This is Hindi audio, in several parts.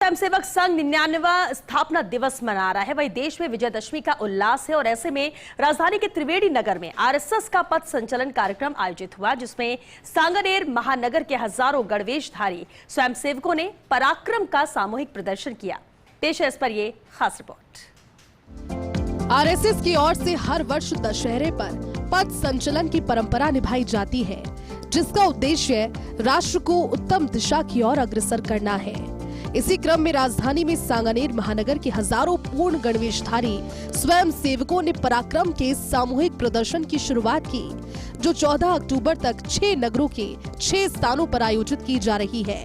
स्वयंसेवक संघ 99वां स्थापना दिवस मना रहा है। वहीं देश में विजयदशमी का उल्लास है और ऐसे में राजधानी के त्रिवेणी नगर में आरएसएस का पथ संचलन कार्यक्रम आयोजित हुआ, जिसमें सांगानेर महानगर के हजारों गणवेशधारी स्वयंसेवकों ने पराक्रम का सामूहिक प्रदर्शन किया। पेश है इस पर ये खास रिपोर्ट। आरएसएस की ओर से हर वर्ष दशहरे पर पथ संचलन की परंपरा निभाई जाती है, जिसका उद्देश्य राष्ट्र को उत्तम दिशा की ओर अग्रसर करना है। इसी क्रम में राजधानी में सांगानेर महानगर के हजारों पूर्ण गणवेशधारी स्वयं सेवकों ने पराक्रम के सामूहिक प्रदर्शन की शुरुआत की, जो 14 अक्टूबर तक 6 नगरों के 6 स्थानों पर आयोजित की जा रही है।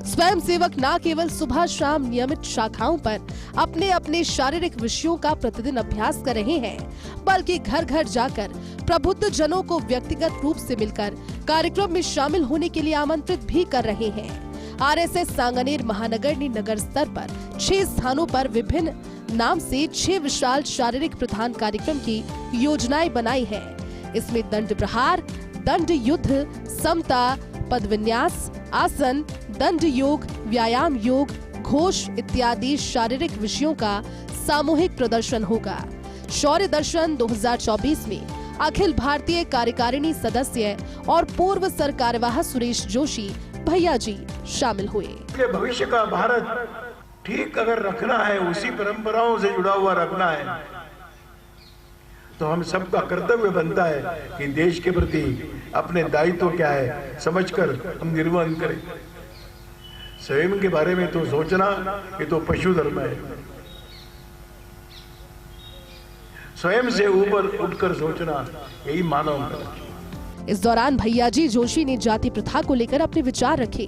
स्वयं सेवक न केवल सुबह शाम नियमित शाखाओं पर अपने अपने शारीरिक विषयों का प्रतिदिन अभ्यास कर रहे हैं, बल्कि घर घर जाकर प्रबुद्ध जनों को व्यक्तिगत रूप से मिलकर कार्यक्रम में शामिल होने के लिए आमंत्रित भी कर रहे हैं। आरएसएस सांगानेर महानगर ने नगर स्तर पर 6 स्थानों पर विभिन्न नाम से 6 विशाल शारीरिक प्रधान कार्यक्रम की योजनाएं बनाई है। इसमें दंड प्रहार, दंड युद्ध, समता, पदविन्यास, आसन, दंड योग, व्यायाम योग, घोष इत्यादि शारीरिक विषयों का सामूहिक प्रदर्शन होगा। शौर्य दर्शन 2024 में अखिल भारतीय कार्यकारिणी सदस्य और पूर्व सरकार्यवाह सुरेश जोशी भैया जी शामिल हुए। भविष्य का भारत ठीक अगर रखना है, उसी परंपराओं से जुड़ा हुआ रखना है, तो हम सबका कर्तव्य बनता है कि देश के प्रति अपने दायित्व क्या है समझकर हम निर्वहन करें। स्वयं के बारे में तो सोचना ये तो पशु धर्म है। स्वयं से ऊपर उठकर सोचना यही मानव धर्म है। इस दौरान भैया जी जोशी ने जाति प्रथा को लेकर अपने विचार रखे।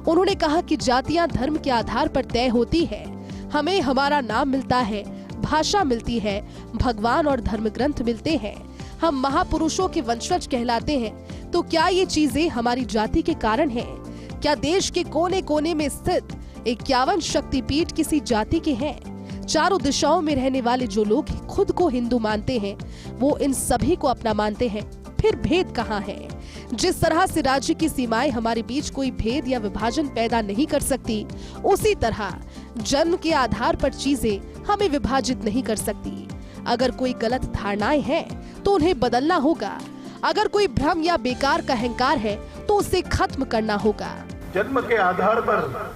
उन्होंने कहा कि जातियां धर्म के आधार पर तय होती है। हमें हमारा नाम मिलता है, भाषा मिलती है, भगवान और धर्म ग्रंथ मिलते हैं, हम महापुरुषों के वंशज कहलाते हैं। तो क्या ये चीजें हमारी जाति के कारण हैं? क्या देश के कोने कोने में स्थित 51 शक्तिपीठ किसी जाति के हैं? चारों दिशाओं में रहने वाले जो लोग खुद को हिंदू मानते हैं, वो इन सभी को अपना मानते हैं। फिर भेद कहाँ है? जिस तरह से राज्य की सीमाएं हमारे बीच कोई भेद या विभाजन पैदा नहीं कर सकती, उसी तरह जन्म के आधार पर चीजें हमें विभाजित नहीं कर सकती। अगर कोई गलत धारणाएं हैं तो उन्हें बदलना होगा। अगर कोई भ्रम या बेकार का अहंकार है तो उसे खत्म करना होगा। जन्म के आधार पर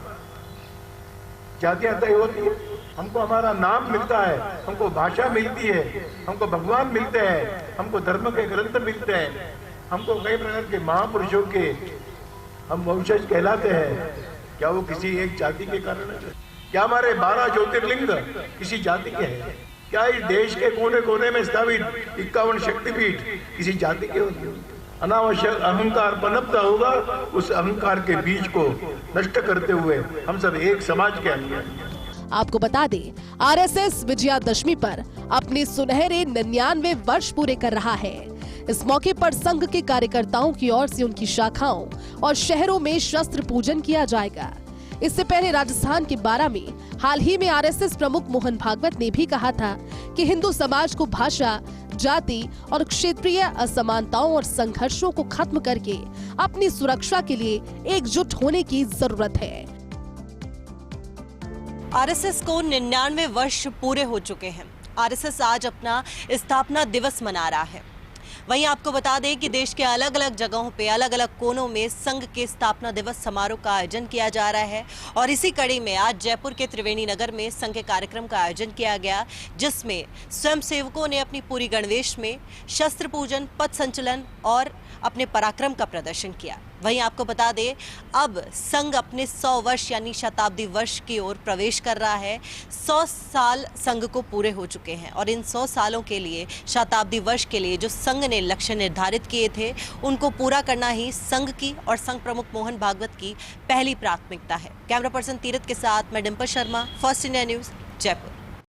जातियां तय होती है। हमको हमारा नाम मिलता है, हमको भाषा मिलती है, हमको भगवान मिलते हैं, हमको धर्म के ग्रंथ मिलते हैं, हमको कई प्रकार के महापुरुषों के हम वंशज कहलाते हैं। क्या वो किसी एक जाति के कारण है? क्या हमारे 12 ज्योतिर्लिंग किसी जाति के हैं? क्या इस देश के कोने कोने में स्थापित 51 शक्तिपीठ किसी जाति के होते? अनावश्यक अहंकार पनपता होगा, उस अहंकार के बीज को नष्ट करते हुए हम सब एक समाज के अंग हैं। आपको बता दें, आरएसएस विजयादशमी पर अपने सुनहरे 99वें वर्ष पूरे कर रहा है। इस मौके पर संघ के कार्यकर्ताओं की ओर से उनकी शाखाओं और शहरों में शस्त्र पूजन किया जाएगा। इससे पहले राजस्थान के बारा में हाल ही में आरएसएस प्रमुख मोहन भागवत ने भी कहा था कि हिंदू समाज को भाषा, जाति और क्षेत्रीय असमानताओं और संघर्षों को खत्म करके अपनी सुरक्षा के लिए एकजुट होने की जरूरत है। आरएसएस को 99 वर्ष पूरे हो चुके हैं। आरएसएस आज अपना स्थापना दिवस मना रहा है। वहीं आपको बता दें कि देश के अलग अलग जगहों पे अलग अलग कोनों में संघ के स्थापना दिवस समारोह का आयोजन किया जा रहा है और इसी कड़ी में आज जयपुर के त्रिवेणी नगर में संघ के कार्यक्रम का आयोजन किया गया, जिसमें स्वयंसेवकों ने अपनी पूरी गणवेश में शस्त्र पूजन, पथ संचलन और अपने पराक्रम का प्रदर्शन किया। वहीं आपको बता दें, अब संघ अपने 100 वर्ष यानी शताब्दी वर्ष की ओर प्रवेश कर रहा है। 100 साल संघ को पूरे हो चुके हैं और इन 100 सालों के लिए, शताब्दी वर्ष के लिए जो संघ ने लक्ष्य निर्धारित किए थे, उनको पूरा करना ही संघ की और संघ प्रमुख मोहन भागवत की पहली प्राथमिकता है। कैमरा पर्सन तीरथ के साथ मैं Dimple Sharma, first India news, Jaipur.